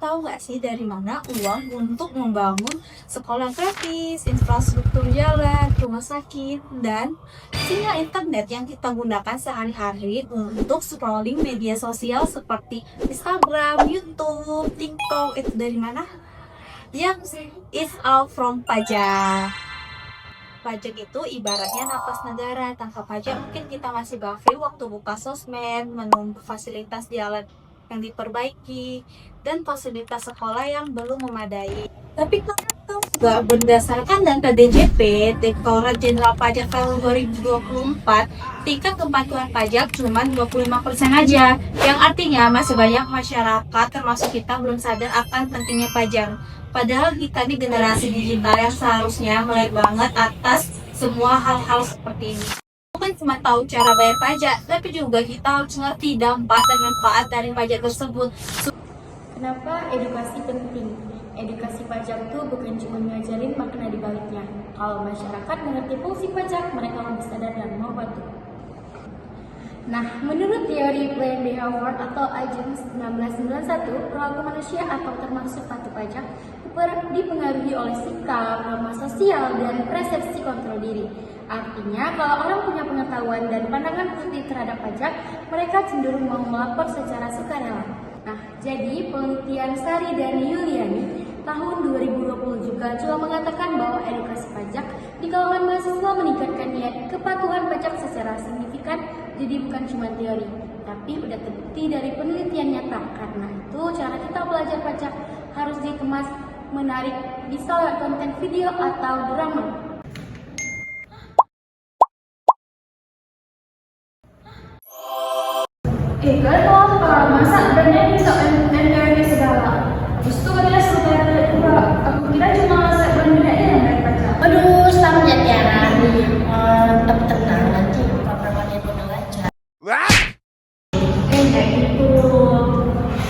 tahu nggak sih dari mana uang untuk membangun sekolah gratis, infrastruktur jalan, rumah sakit, dan sinyal internet yang kita gunakan sehari-hari untuk scrolling media sosial seperti Instagram, YouTube, TikTok, itu dari mana? Yang is all from pajak. Pajak itu ibaratnya napas negara. Tanpa pajak mungkin kita masih gafil waktu buka sosmed, menunggu fasilitas jalan yang diperbaiki, dan fasilitas sekolah yang belum memadai. Tapi kalian tahu nggak, berdasarkan data DJP, Direktorat Jenderal Pajak tahun 2024, tingkat kepatuhan pajak cuma 25% aja. Yang artinya masih banyak masyarakat, termasuk kita, belum sadar akan pentingnya pajak. Padahal kita nih generasi digital yang seharusnya melek banget atas semua hal-hal seperti ini. Bukan cuma tahu cara bayar pajak, tapi juga kita harus ngerti dampak dan manfaat dari pajak tersebut. Kenapa edukasi penting? Edukasi pajak itu bukan cuma ngajarin makna di baliknya. Kalau masyarakat mengerti fungsi pajak, mereka lebih sadar dan mau bantu. Nah, menurut teori Plan Behavior atau Ajeng 1991, perilaku manusia atau termasuk patuh pajak dipengaruhi oleh sikap, norma sosial, dan persepsi kontrol diri. Artinya, kalau orang punya pengetahuan dan pandangan positif terhadap pajak, mereka cenderung mau melapor secara sukarela. Nah, jadi penelitian Sari dan Yuliani tahun 2020 juga coba mengatakan bahwa edukasi pajak di kalangan mahasiswa meningkatkan niat kepatuhan pajak secara signifikan. Jadi bukan cuma teori, tapi udah terbukti dari penelitian nyata. Karena itu cara kita belajar pajak harus dikemas menarik, bisa lewat konten video atau drama. Kalau masak dan nyanyi dan segala. Terus tuh katanya suruh bayar juga. Aku kira cuma masak dan nyanyi aja yang bayar pajak. Aduh, selamat ya Tiara. Tapi tenang, nanti propernya itu lancar. Kayak gitu.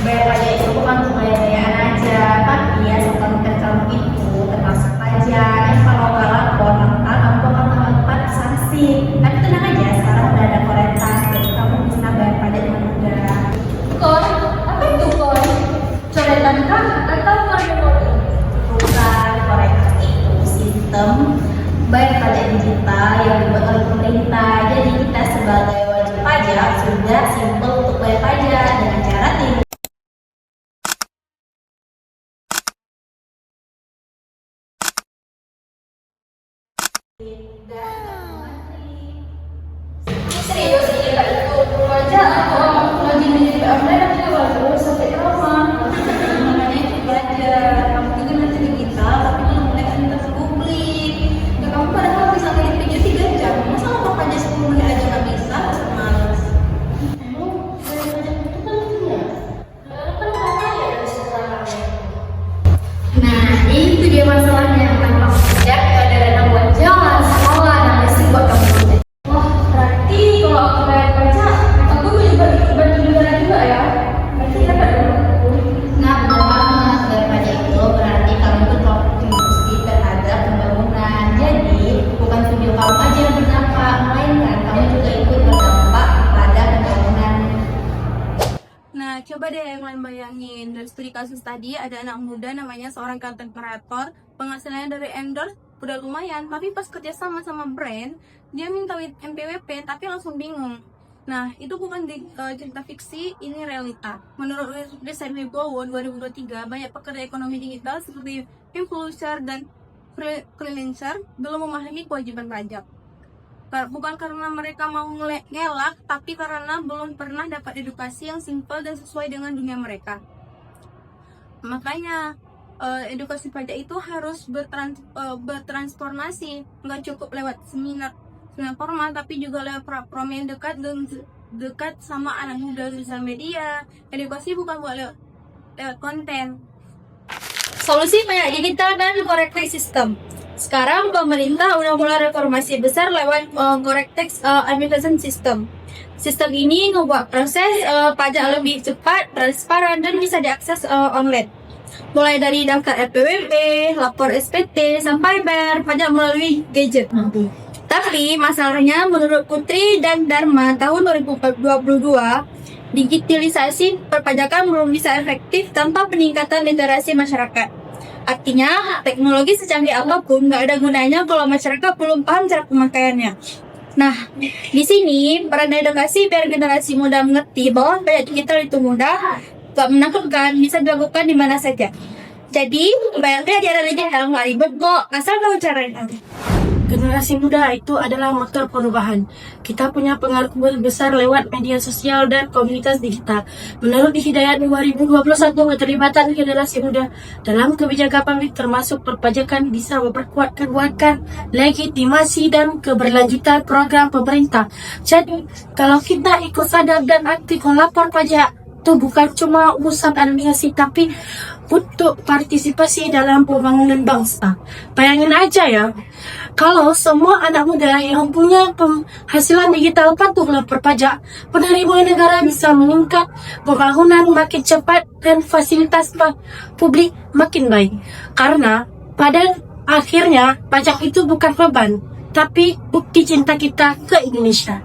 Bayar pajak itu bukan pembayaran aja, tapi ya sekonten kamu itu termasuk pajak. Dan kalau nggak lapor, maka kamu akan mendapat sanksi. Tapi tenang aja, sekarang udah ada korektas, jadi kamu bisa bayar pajak dengan mudah. Kon, apa itu kon? Coretan kah atau monopoli? Bukan, korektas itu sistem bayar pajak digital yang dibuat oleh pemerintah. Jadi kita sebagai wajib pajak sudah simpel untuk bayar pajak dengan cara tinggal. Serius, iya kak itu dulu aja aku lagi menjadi online aku juga bagus sampai trauma. Makanya itu belajar, kamu juga nanti digital tapi mulai antar publik. Ya kamu padahal bisa lihat video 3 jam, masa lapor pajak 10 menit aja nggak bisa, males. Emang bayar pajak itu kan ya? Kan kakak ya dari sekarang. Nah, itu dia masalahnya. Tanpa pajak gak ada dana buat jalan, sekolah, dan listrik buat kamu nanti. Wah, berarti kalau aku bayar pajak, aku juga ikut bantu negara juga ya? Berarti dapat dong aku. Nah, benar banget. Bayar pajak itu berarti kamu berkontribusi terhadap pembangunan. Jadi, bukan video kamu aja yang berdampak, melainkan kamu juga ikut berdampak pada pembangunan. Nah, coba deh yang lain bayangin. Dari studi kasus tadi, ada anak muda namanya seorang content creator, penghasilannya dari endorse udah lumayan, tapi pas kerja sama brand, dia minta MPWP, tapi langsung bingung. Nah, itu bukan cerita fiksi, ini realita. Menurut riset Wibowo 2023, banyak pekerja ekonomi digital seperti influencer dan freelancer belum memahami kewajiban pajak. Bukan karena mereka mau ngelak, tapi karena belum pernah dapat edukasi yang simpel dan sesuai dengan dunia mereka. Makanya edukasi pajak itu harus bertransformasi, nggak cukup lewat seminar formal, tapi juga lewat platform yang dekat sama anak muda, sosial media. Edukasi bukan buat lewat konten. Solusi pajak digital dan corrective system. Sekarang pemerintah udah mulai reformasi besar lewat corrective administration system. Sistem ini ngebuat proses pajak lebih cepat, transparan, dan bisa diakses online. Mulai dari daftar RPWP, lapor SPT, sampai bayar pajak melalui gadget. Tapi masalahnya menurut Putri dan Dharma tahun 2022, digitalisasi perpajakan belum bisa efektif tanpa peningkatan literasi masyarakat. Artinya, teknologi secanggih apapun nggak ada gunanya kalau masyarakat belum paham cara pemakaiannya. Nah, di sini peran edukasi biar generasi muda mengerti bahwa bayar digital itu mudah, gak menakutkan, bisa dilakukan di mana saja. Jadi, bayarnya ajaran aja hal nggak ribet kok, asal tahu caranya. Generasi muda itu adalah motor perubahan. Kita punya pengaruh besar lewat media sosial dan komunitas digital. Menurut Hidayat 2021, keterlibatan generasi muda dalam kebijakan publik termasuk perpajakan bisa memperkuatkan legitimasi dan keberlanjutan program pemerintah. Jadi, kalau kita ikut sadar dan aktif melapor pajak, itu bukan cuma urusan administrasi tapi untuk partisipasi dalam pembangunan bangsa. Bayangin aja ya, kalau semua anak muda yang punya penghasilan digital patuh lapor pajak, penerimaan negara bisa meningkat, pembangunan makin cepat, dan fasilitas publik makin baik. Karena pada akhirnya pajak itu bukan beban, tapi bukti cinta kita ke Indonesia.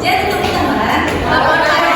Jadi teman-teman, laporan